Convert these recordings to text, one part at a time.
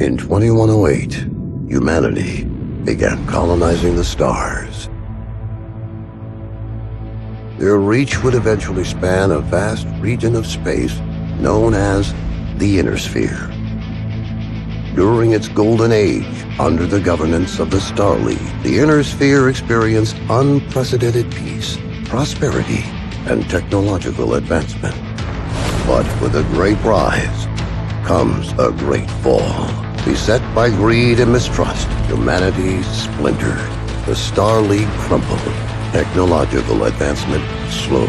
In 2108, humanity began colonizing the stars. Their reach would eventually span a vast region of space known as the Inner Sphere. During its golden age, under the governance of the Star League, the Inner Sphere experienced unprecedented peace, prosperity, and technological advancement. But with a great rise comes a great fall. Beset by greed and mistrust, humanity splintered. The Star League crumbled. Technological advancement slowed.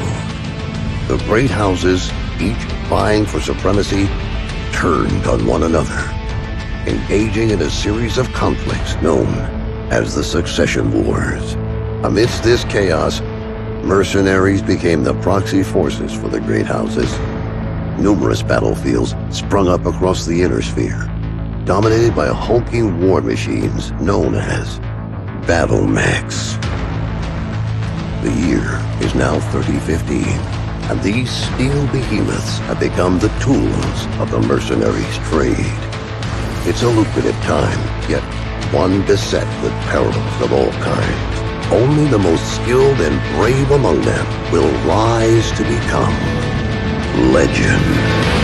The great houses, each vying for supremacy, turned on one another, engaging in a series of conflicts known as the Succession Wars. Amidst this chaos, mercenaries became the proxy forces for the great houses. Numerous battlefields sprung up across the Inner Sphere, dominated by hulking war machines known as battle mechs. The year is now 3015, and these steel behemoths have become the tools of the mercenaries' trade. It's a lucrative time, yet one beset with perils of all kinds. Only the most skilled and brave among them will rise to become legend.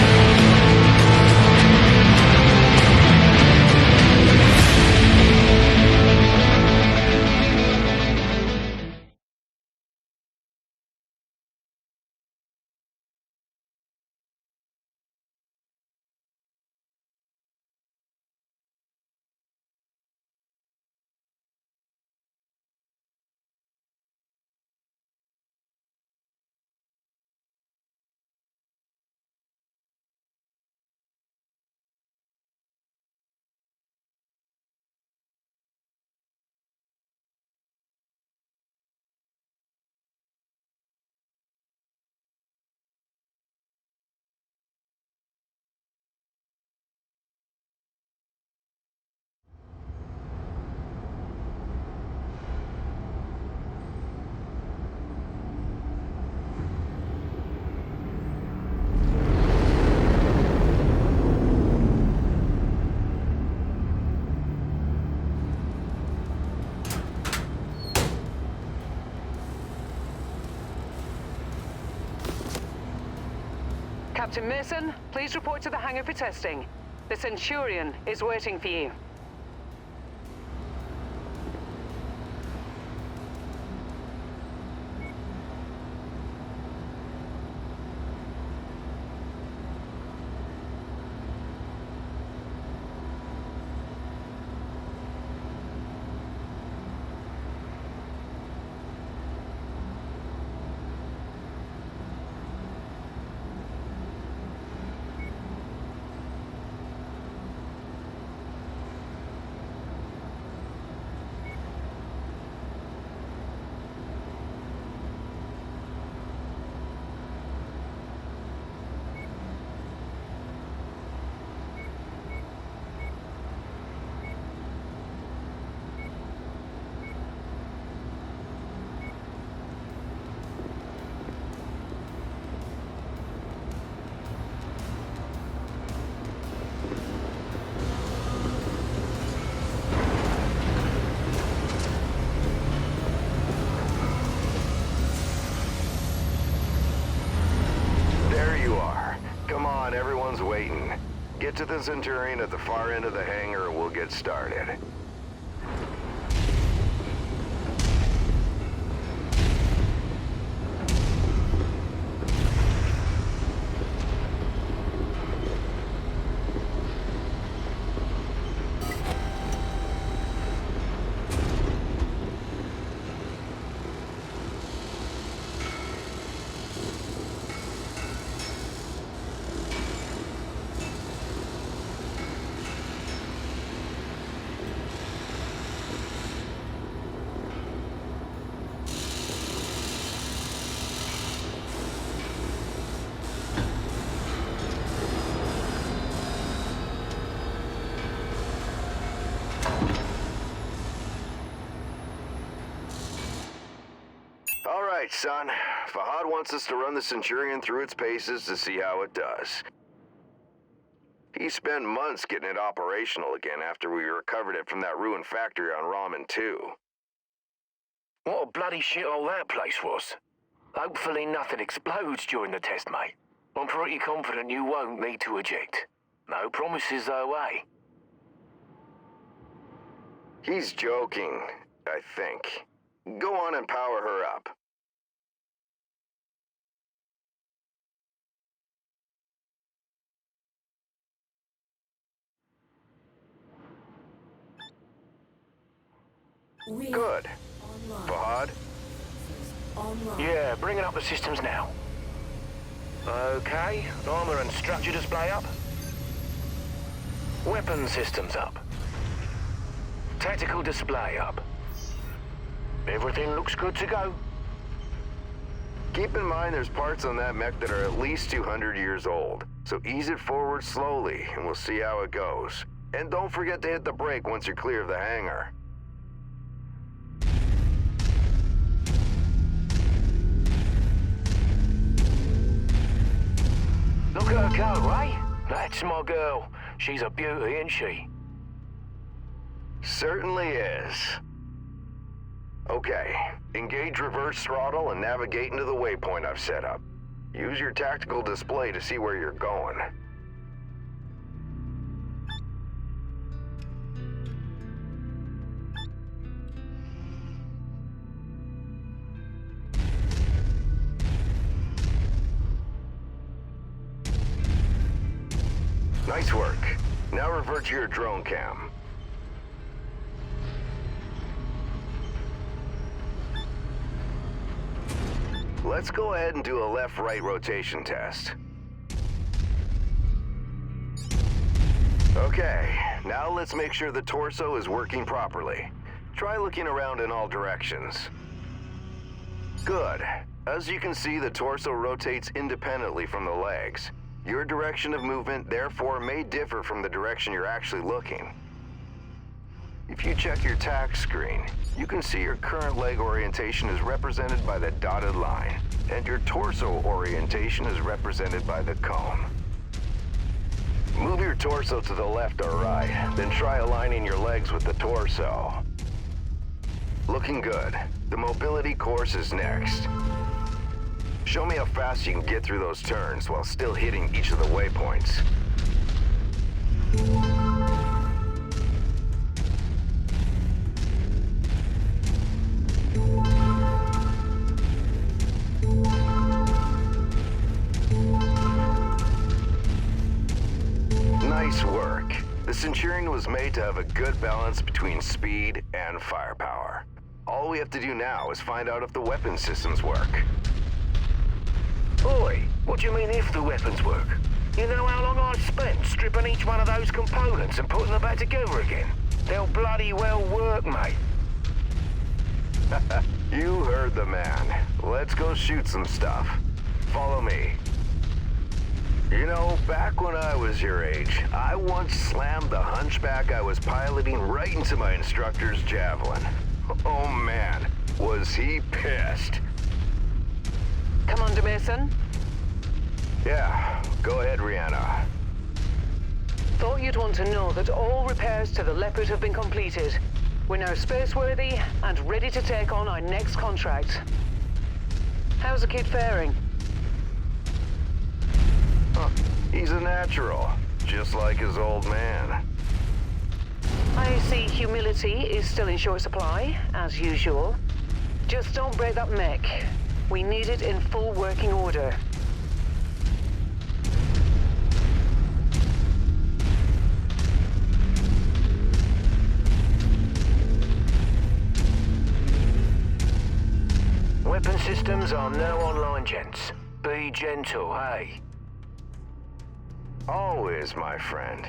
Captain Mason, please report to the hangar for testing. The Centurion is waiting for you. Everyone's waiting. Get to the Centurion at the far end of the hangar and we'll get started. All right, son. Fahad wants us to run the Centurion through its paces to see how it does. He spent months getting it operational again after we recovered it from that ruined factory on Ramen 2. What a bloody shithole that place was. Hopefully nothing explodes during the test, mate. I'm pretty confident you won't need to eject. No promises though, eh? He's joking, I think. Go on and power her up. Good. Fahad? Yeah, bringing up the systems now. Okay, armor and structure display up. Weapon systems up. Tactical display up. Everything looks good to go. Keep in mind there's parts on that mech that are at least 200 years old, so ease it forward slowly and we'll see how it goes. And don't forget to hit the brake once you're clear of the hangar. Look at her go, eh? That's my girl. She's a beauty, isn't she? Certainly is. Okay, engage reverse throttle and navigate into the waypoint I've set up. Use your tactical display to see where you're going. Nice work. Now revert to your drone cam. Let's go ahead and do a left-right rotation test. Okay, now let's make sure the torso is working properly. Try looking around in all directions. Good. As you can see, the torso rotates independently from the legs. Your direction of movement, therefore, may differ from the direction you're actually looking. If you check your tack screen, you can see your current leg orientation is represented by the dotted line, and your torso orientation is represented by the cone. Move your torso to the left or right, then try aligning your legs with the torso. Looking good. The mobility course is next. Show me how fast you can get through those turns while still hitting each of the waypoints. Nice work. The Centurion was made to have a good balance between speed and firepower. All we have to do now is find out if the weapon systems work. Boy, what do you mean if the weapons work? You know how long I've spent stripping each one of those components and putting them back together again? They'll bloody well work, mate. You heard the man. Let's go shoot some stuff. Follow me. You know, back when I was your age, I once slammed the hunchback I was piloting right into my instructor's javelin. Oh man, was he pissed. Commander Mason? Yeah, go ahead, Rihanna. Thought you'd want to know that all repairs to the Leopard have been completed. We're now space-worthy and ready to take on our next contract. How's the kid faring? Huh, he's a natural, just like his old man. I see humility is still in short supply, as usual. Just don't break that mech. We need it in full working order. Weapon systems are now online, gents. Be gentle, hey? Always, my friend.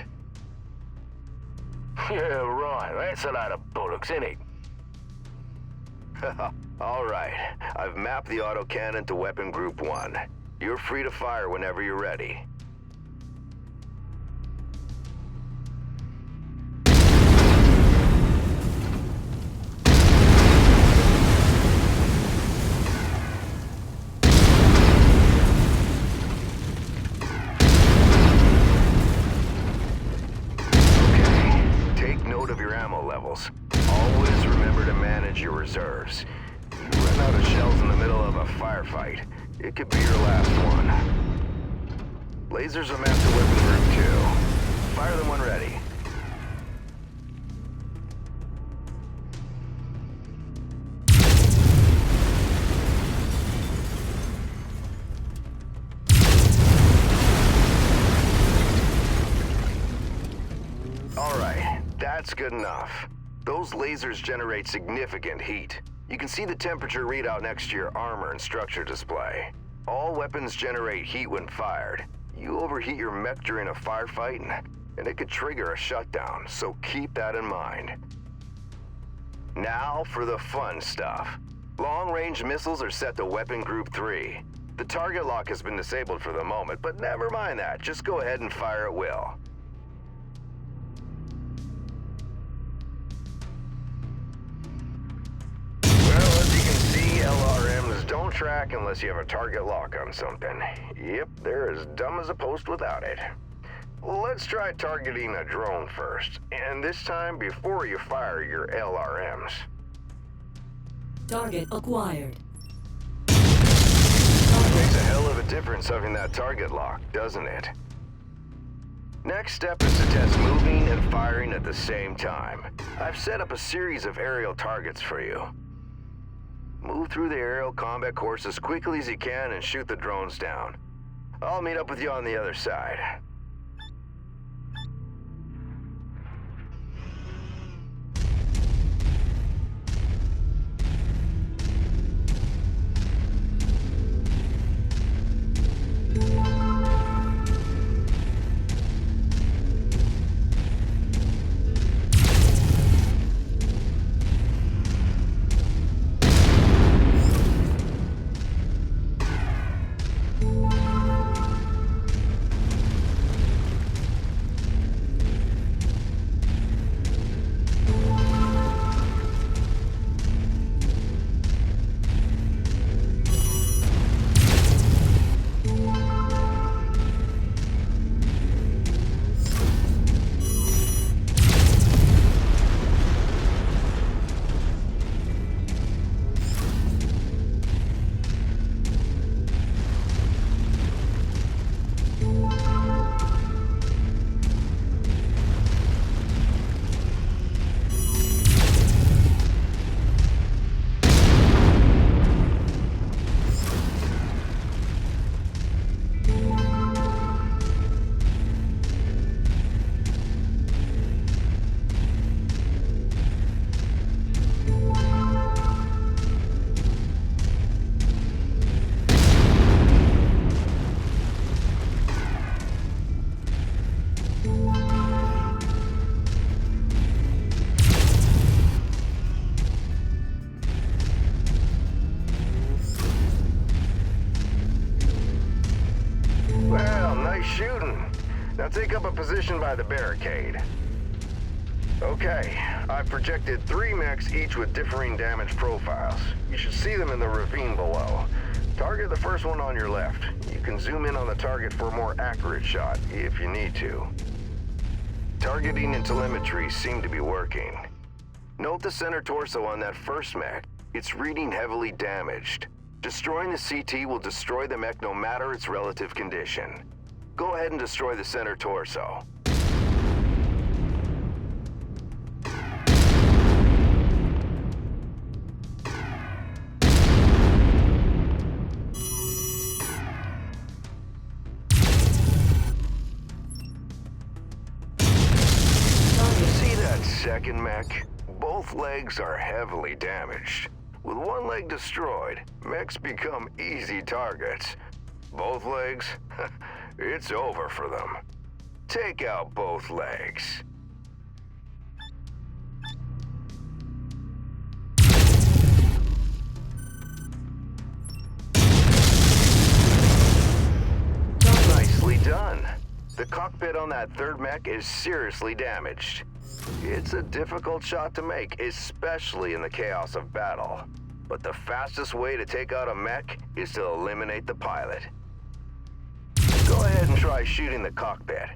Yeah, right. That's a load of bollocks, isn't it? All right. I've mapped the autocannon to Weapon Group 1. You're free to fire whenever you're ready. your ammo levels. Always remember to manage your reserves. You run out of shells in the middle of a firefight, it could be your last one. Lasers are master weapon group 2. Fire them when ready. Alright, that's good enough. Those lasers generate significant heat. You can see the temperature readout next to your armor and structure display. All weapons generate heat when fired. You overheat your mech during a firefight and it could trigger a shutdown, so keep that in mind. Now for the fun stuff. Long-range missiles are set to weapon group 3. The target lock has been disabled for the moment, but never mind that. Just go ahead and fire at will. LRMs don't track unless you have a target lock on something. Yep, they're as dumb as a post without it. Let's try targeting a drone first, and this time before you fire your LRMs. Target acquired. Makes a hell of a difference having that target lock, doesn't it? Next step is to test moving and firing at the same time. I've set up a series of aerial targets for you. Move through the aerial combat course as quickly as you can and shoot the drones down. I'll meet up with you on the other side. Take up a position by the barricade. Okay, I've projected 3 mechs, each with differing damage profiles. You should see them in the ravine below. Target the first one on your left. You can zoom in on the target for a more accurate shot, if you need to. Targeting and telemetry seem to be working. Note the center torso on that first mech. It's reading heavily damaged. Destroying the CT will destroy the mech no matter its relative condition. Go ahead and destroy the center torso. See that second mech? Both legs are heavily damaged. With one leg destroyed, mechs become easy targets. Both legs? It's over for them. Take out both legs. Nicely done. The cockpit on that third mech is seriously damaged. It's a difficult shot to make, especially in the chaos of battle. But the fastest way to take out a mech is to eliminate the pilot. Go ahead and try shooting the cockpit.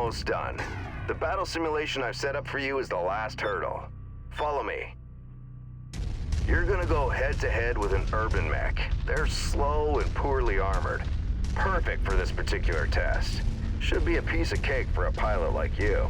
almost done. The battle simulation I've set up for you is the last hurdle. Follow me. You're gonna go head-to-head with an urban mech. They're slow and poorly armored. Perfect for this particular test. Should be a piece of cake for a pilot like you.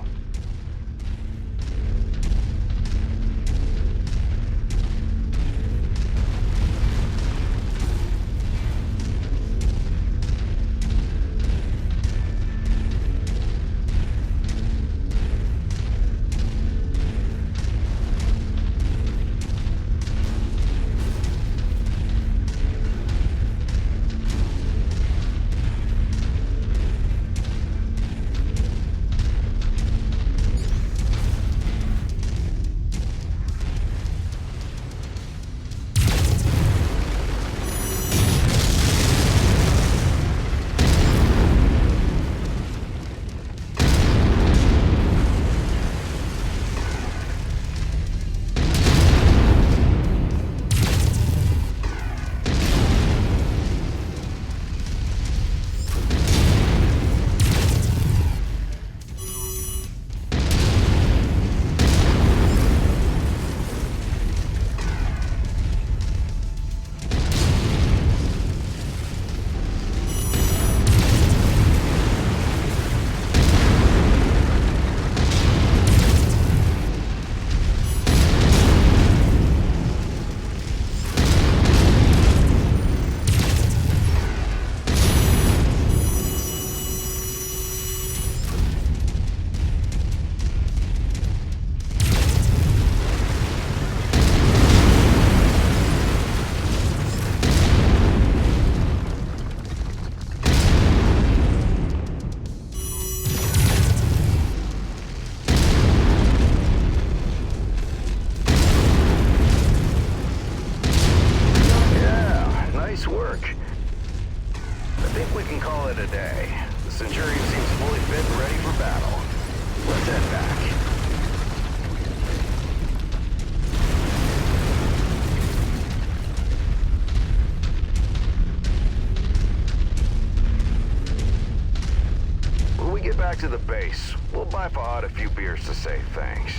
To the base. We'll buy Fahad a few beers to say thanks.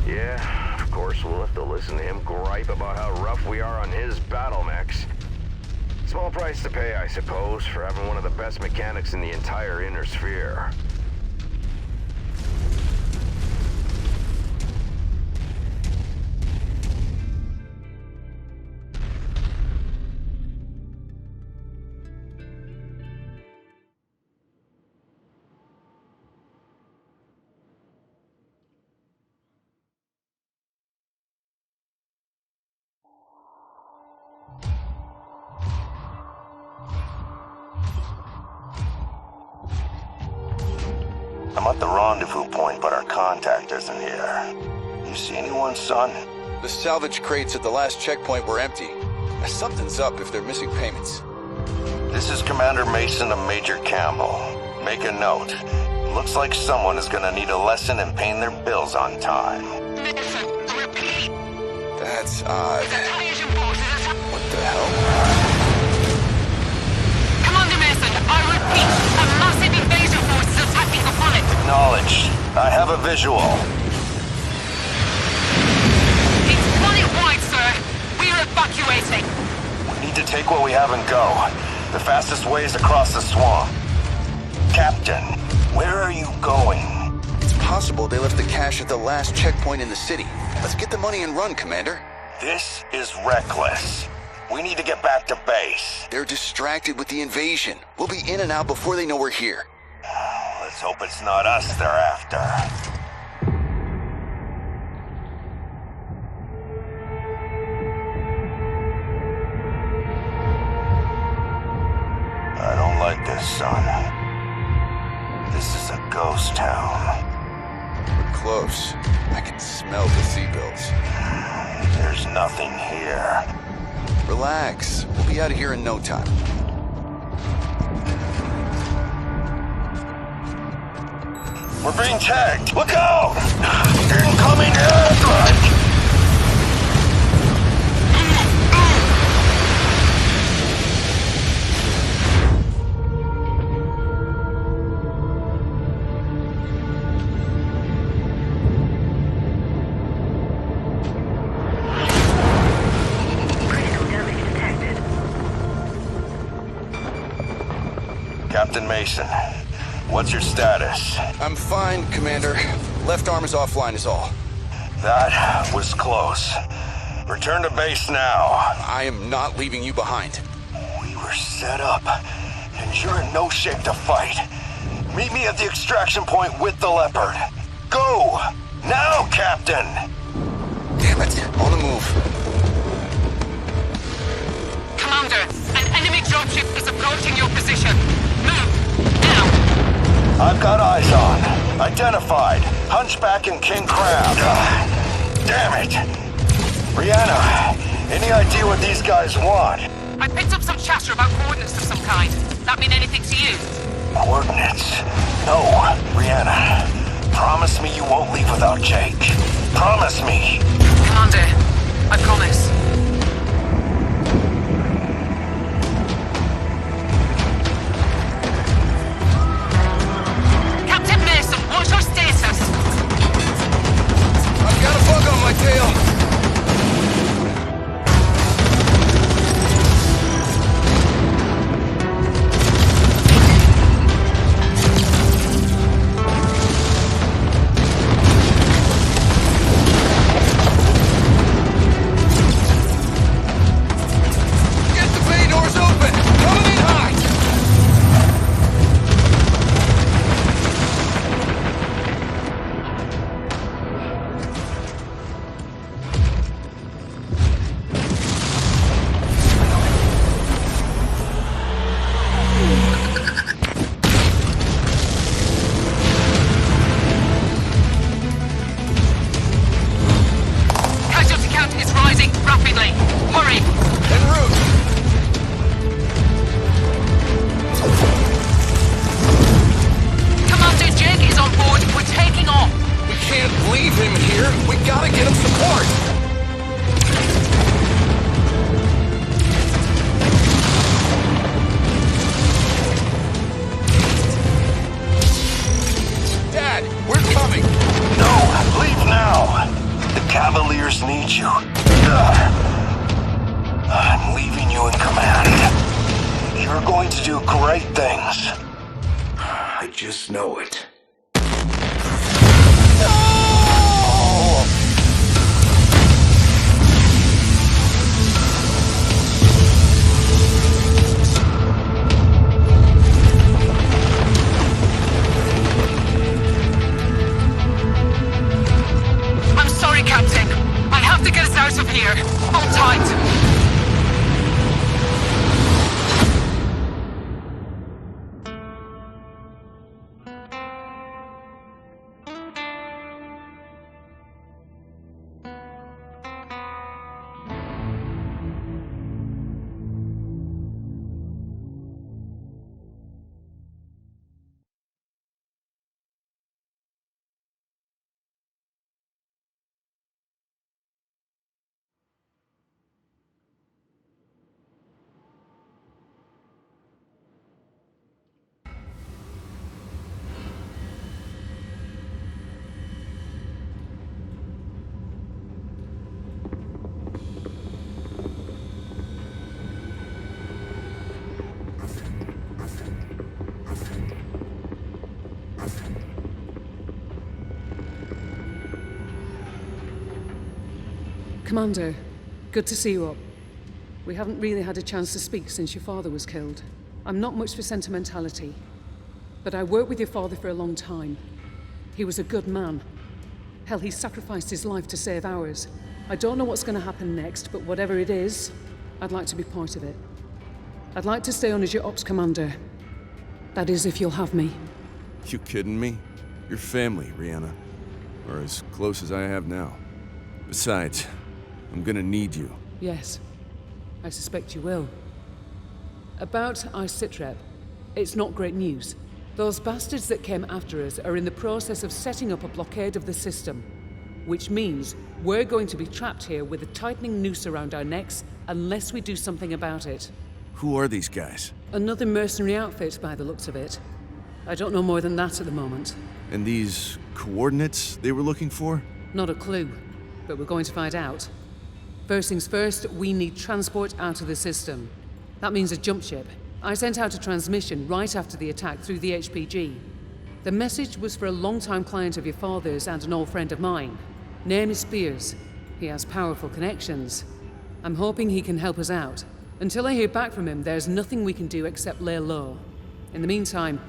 Yeah, of course, we'll have to listen to him gripe about how rough we are on his battle mechs. Small price to pay, I suppose, for having one of the best mechanics in the entire Inner Sphere. I'm at the rendezvous point, but our contact isn't here. You see anyone, son? The salvage crates at the last checkpoint were empty. Something's up if they're missing payments. This is Commander Mason of Major Campbell. Make a note. Looks like someone is gonna need a lesson in paying their bills on time. Listen, repeat. That's odd. Invasion forces. What the hell? Commander Mason, I repeat, a massive invasion force is attacking the planet. Acknowledged. I have a visual. It's planet-wide, sir. We're evacuating. We need to take what we have and go. The fastest way is across the swamp. Captain, where are you going? It's possible they left the cash at the last checkpoint in the city. Let's get the money and run, Commander. This is reckless. We need to get back to base. They're distracted with the invasion. We'll be in and out before they know we're here. Let's hope it's not us they're after. I don't like this, son. This is a ghost town. We're close. I can smell the seagulls. There's nothing here. Relax. We'll be out of here in no time. We're being tagged! Look out! Incoming airstrike! Captain Mason, what's your status? I'm fine, Commander. Left arm is offline is all. That was close. Return to base now. I am not leaving you behind. We were set up, and you're in no shape to fight. Meet me at the extraction point with the Leopard. Go! Now, Captain! Damn it, on the move. Commander, an enemy dropship is approaching your position. Move, now! I've got eyes on. Identified. Hunchback and King Crab. Damn it! Rihanna, any idea what these guys want? I picked up some chatter about coordinates of some kind. That mean anything to you? Coordinates? No, Rihanna. Promise me you won't leave without Jake. Promise me. Commander, I promise. Captain Mason, what's your status? I've got a bug on my tail. Commander, good to see you up. We haven't really had a chance to speak since your father was killed. I'm not much for sentimentality, but I worked with your father for a long time. He was a good man. Hell, he sacrificed his life to save ours. I don't know what's going to happen next, but whatever it is, I'd like to be part of it. I'd like to stay on as your ops commander. That is, if you'll have me. You kidding me? You're family, Rihanna. Or as close as I have now. Besides, I'm gonna need you. Yes, I suspect you will. About our sitrep, it's not great news. Those bastards that came after us are in the process of setting up a blockade of the system, which means we're going to be trapped here with a tightening noose around our necks unless we do something about it. Who are these guys? Another mercenary outfit by the looks of it. I don't know more than that at the moment. And these coordinates they were looking for? Not a clue, but we're going to find out. First things first, we need transport out of the system. That means a jump ship. I sent out a transmission right after the attack through the HPG. The message was for a long-time client of your father's and an old friend of mine. Name is Spears. He has powerful connections. I'm hoping he can help us out. Until I hear back from him, there's nothing we can do except lay low. In the meantime,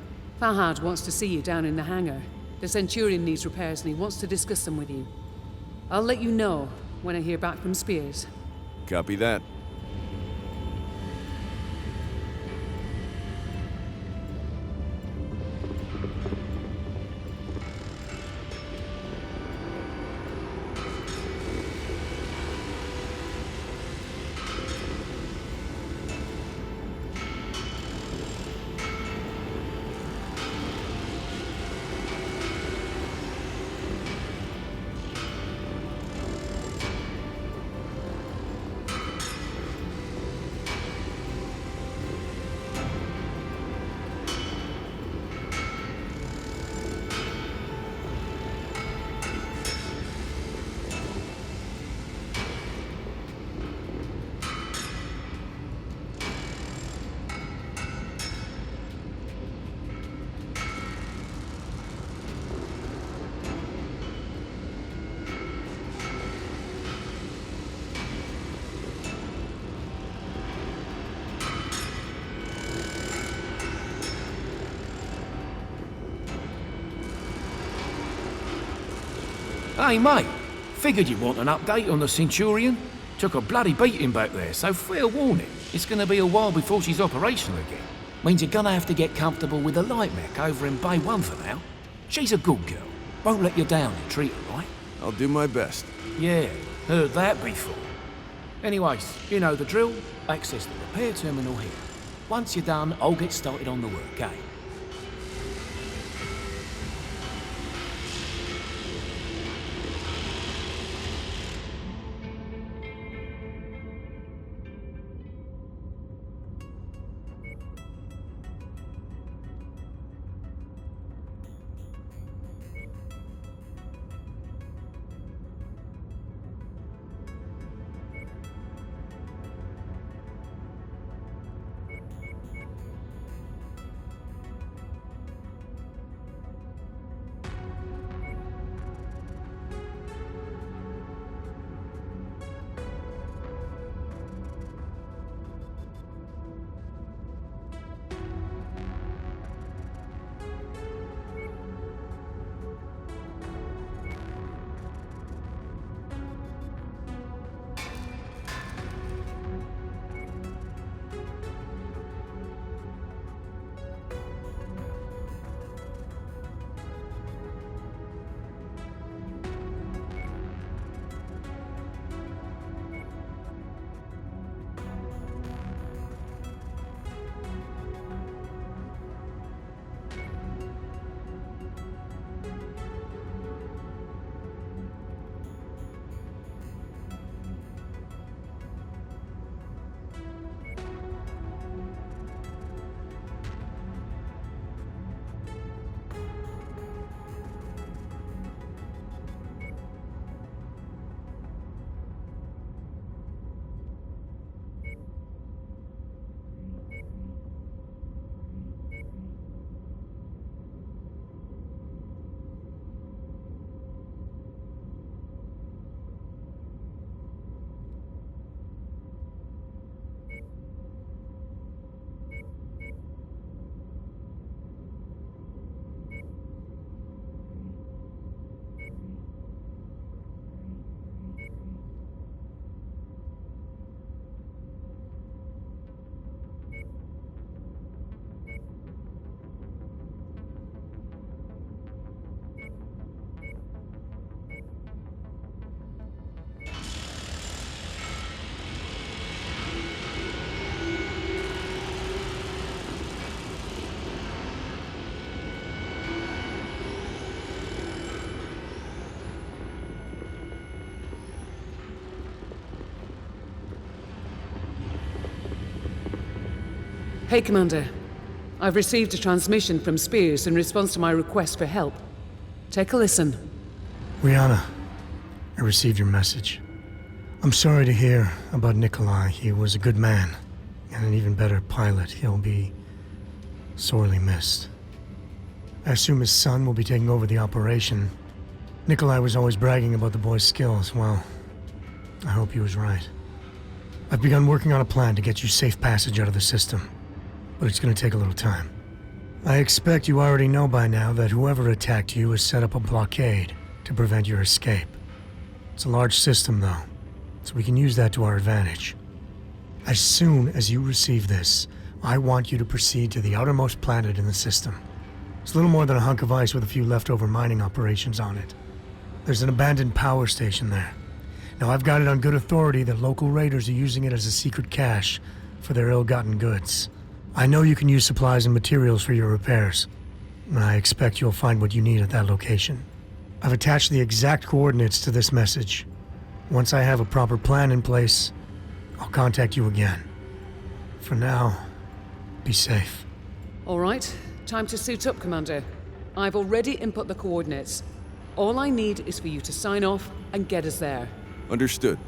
Fahad wants to see you down in the hangar. The Centurion needs repairs and he wants to discuss them with you. I'll let you know when I hear back from Spears. Copy that. Hey, mate. Figured you'd want an update on the Centurion. Took a bloody beating back there, so fair warning. It's gonna be a while before she's operational again. Means you're gonna have to get comfortable with the light mech over in Bay 1 for now. She's a good girl. Won't let you down and treat her right. I'll do my best. Yeah, heard that before. Anyways, you know the drill. Access the repair terminal here. Once you're done, I'll get started on the work, eh? Hey, Commander. I've received a transmission from Spears in response to my request for help. Take a listen. Rihanna, I received your message. I'm sorry to hear about Nikolai. He was a good man. and an even better pilot. He'll be sorely missed. I assume his son will be taking over the operation. Nikolai was always bragging about the boy's skills. Well, I hope he was right. I've begun working on a plan to get you safe passage out of the system, but it's going to take a little time. I expect you already know by now that whoever attacked you has set up a blockade to prevent your escape. It's a large system, though, so we can use that to our advantage. As soon as you receive this, I want you to proceed to the outermost planet in the system. It's little more than a hunk of ice with a few leftover mining operations on it. There's an abandoned power station there. Now, I've got it on good authority that local raiders are using it as a secret cache for their ill-gotten goods. I know you can use supplies and materials for your repairs, and I expect you'll find what you need at that location. I've attached the exact coordinates to this message. Once I have a proper plan in place, I'll contact you again. For now, be safe. All right, time to suit up, Commander. I've already input the coordinates. All I need is for you to sign off and get us there. Understood.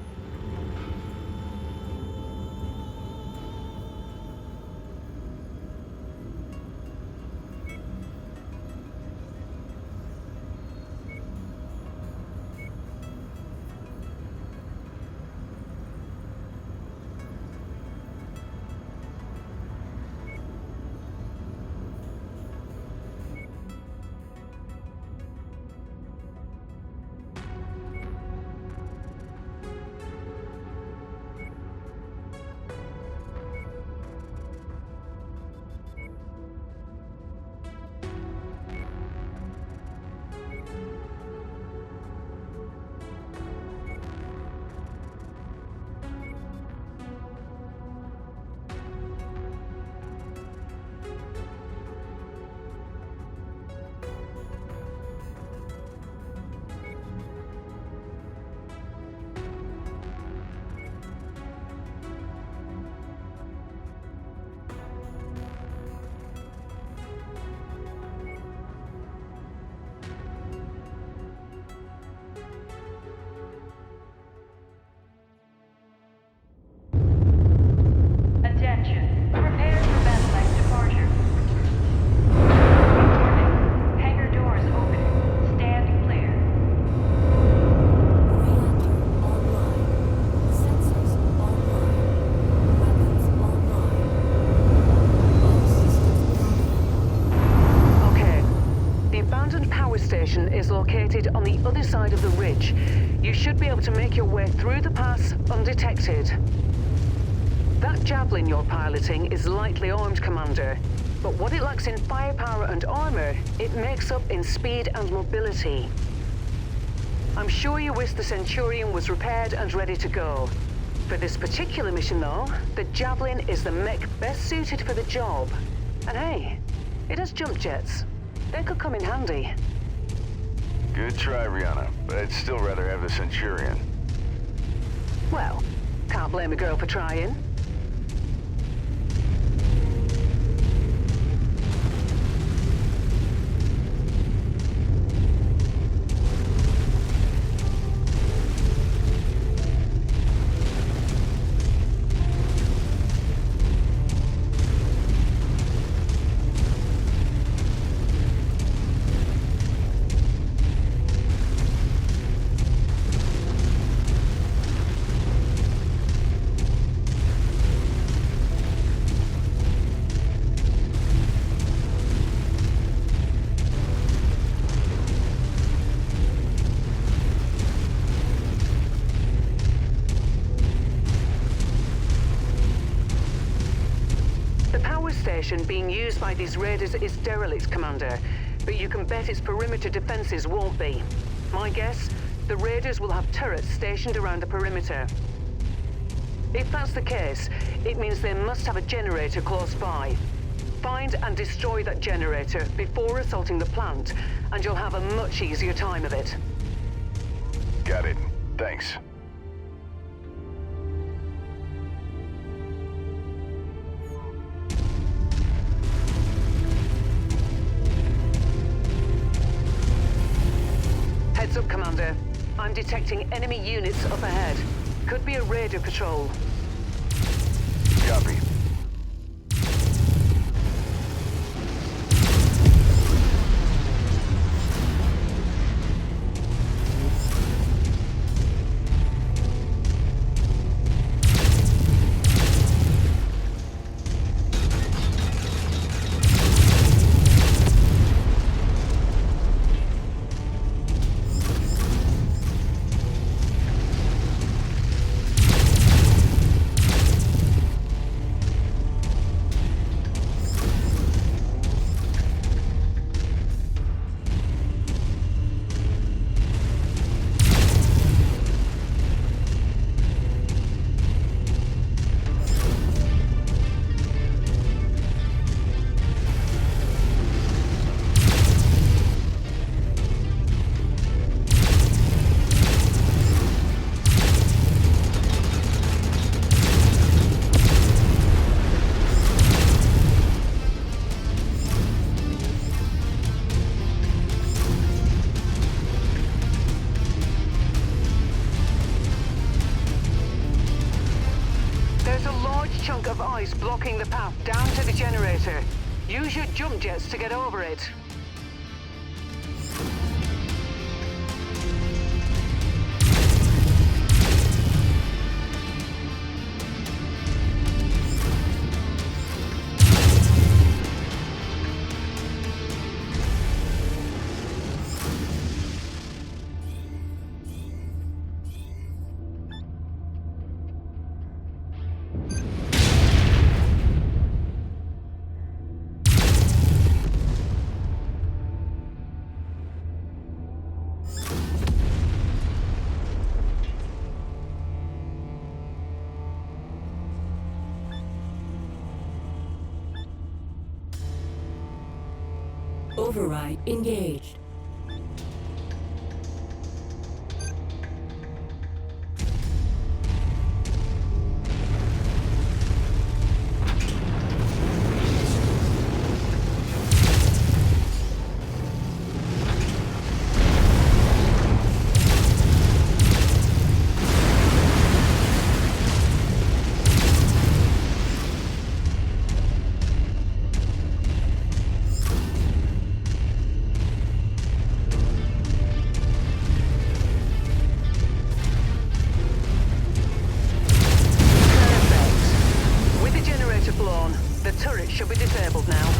Attention. Prepare for Bethlehem departure. Warning. Hangar doors open. Stand clear. Reactor online. Sensors online. Weapons online. All systems online. Okay. The abandoned power station is located on the other side of the ridge. You should be able to make your way through the pass undetected. That javelin you're piloting is lightly armed, Commander. But what it lacks in firepower and armor, it makes up in speed and mobility. I'm sure you wish the Centurion was repaired and ready to go. For this particular mission, though, the javelin is the mech best suited for the job. And hey, it has jump jets. They could come in handy. Good try, Rihanna, but I'd still rather have the Centurion. Well, can't blame a girl for trying. Being used by these raiders is derelict, Commander, but you can bet its perimeter defenses won't be. My guess, the raiders will have turrets stationed around the perimeter. If that's the case, it means they must have a generator close by. Find and destroy that generator before assaulting the plant, and you'll have a much easier time of it. Got it. Thanks. Heads up, Commander. I'm detecting enemy units up ahead. Could be a raider patrol. Copy. large chunk of ice blocking the path down to the generator. Use your jump jets to get over it. Override engaged. Should be disabled now.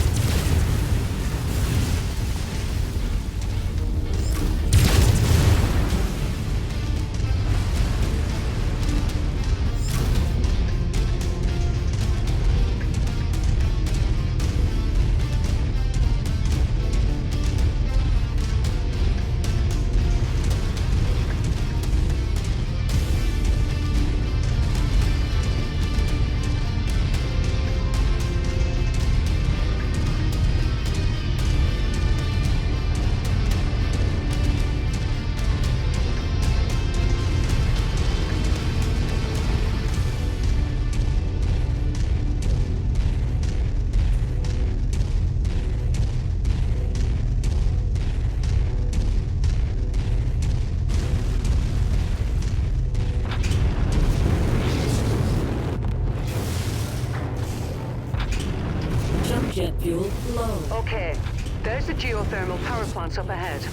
Jet fuel low. Okay, there's the geothermal power plant up ahead.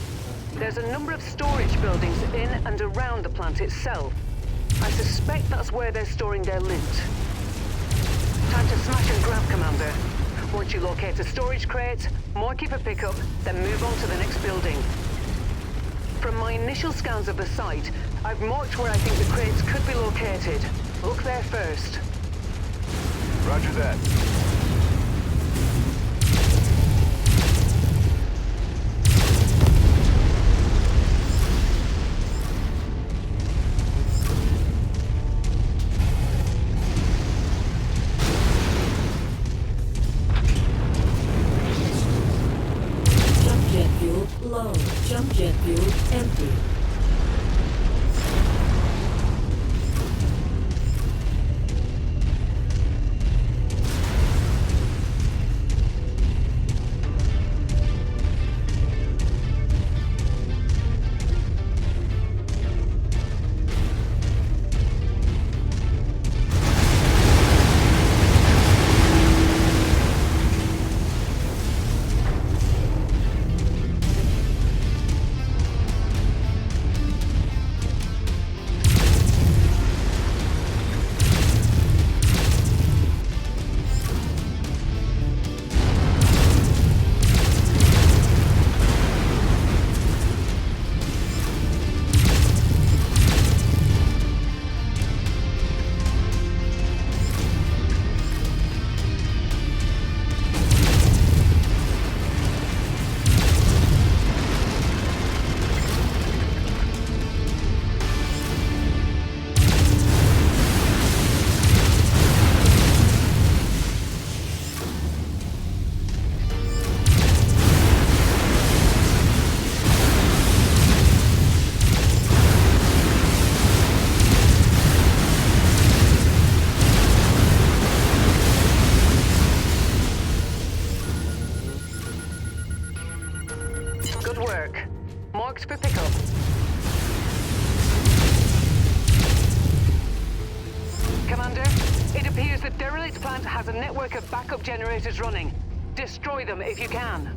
There's a number of storage buildings in and around the plant itself. I suspect that's where they're storing their loot. Time to smash and grab, Commander. Once you locate a storage crate, mark it for pickup, then move on to the next building. From my initial scans of the site, I've marked where I think the crates could be located. Look there first. Roger that. Low. Jump jet fuel empty. This plant has a network of backup generators running. Destroy them if you can.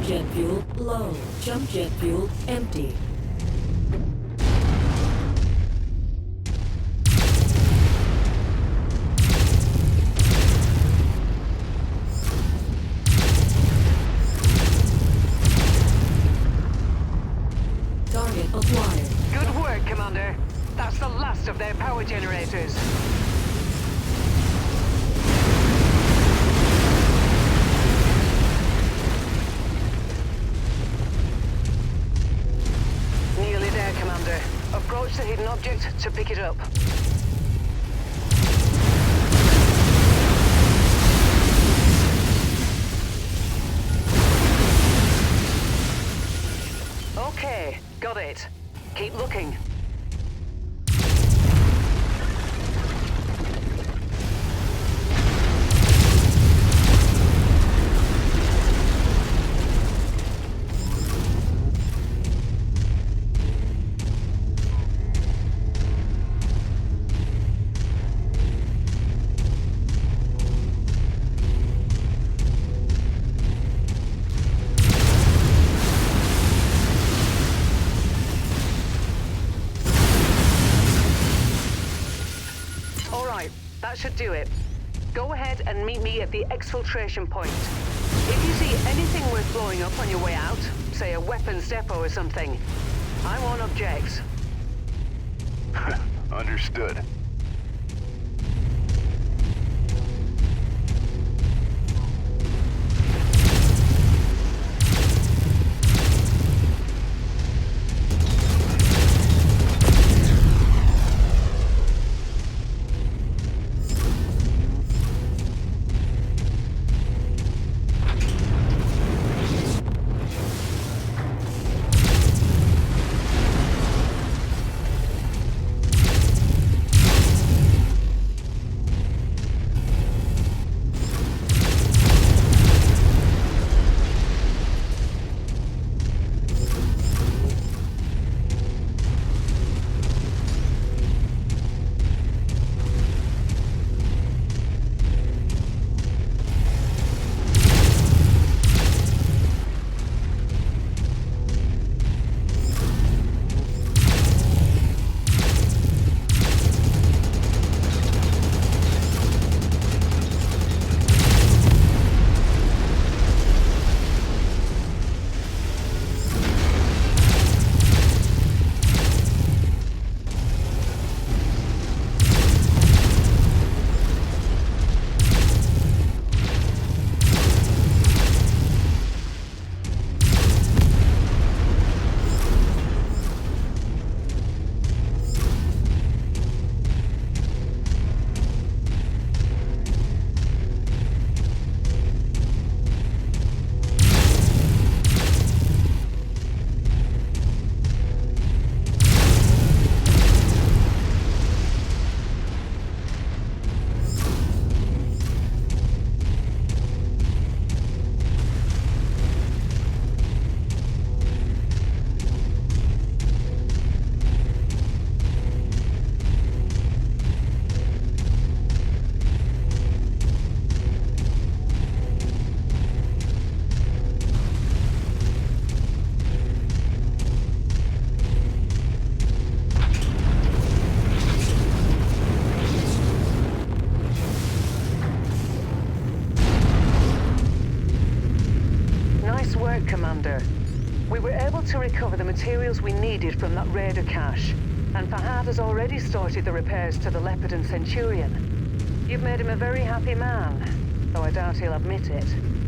Jet fuel low. Jump jet fuel empty. Target acquired. Good work, Commander. That's the last of their power generators. Nearly there, Commander. Approach the hidden object to pick it up. Okay, got it. Keep looking. That should do it. Go ahead and meet me at the exfiltration point. If you see anything worth blowing up on your way out, say a weapons depot or something, I won't object. Understood. Commander. We were able to recover the materials we needed from that raider cache, and Fahad has already started the repairs to the Leopard and Centurion. You've made him a very happy man, though I doubt he'll admit it.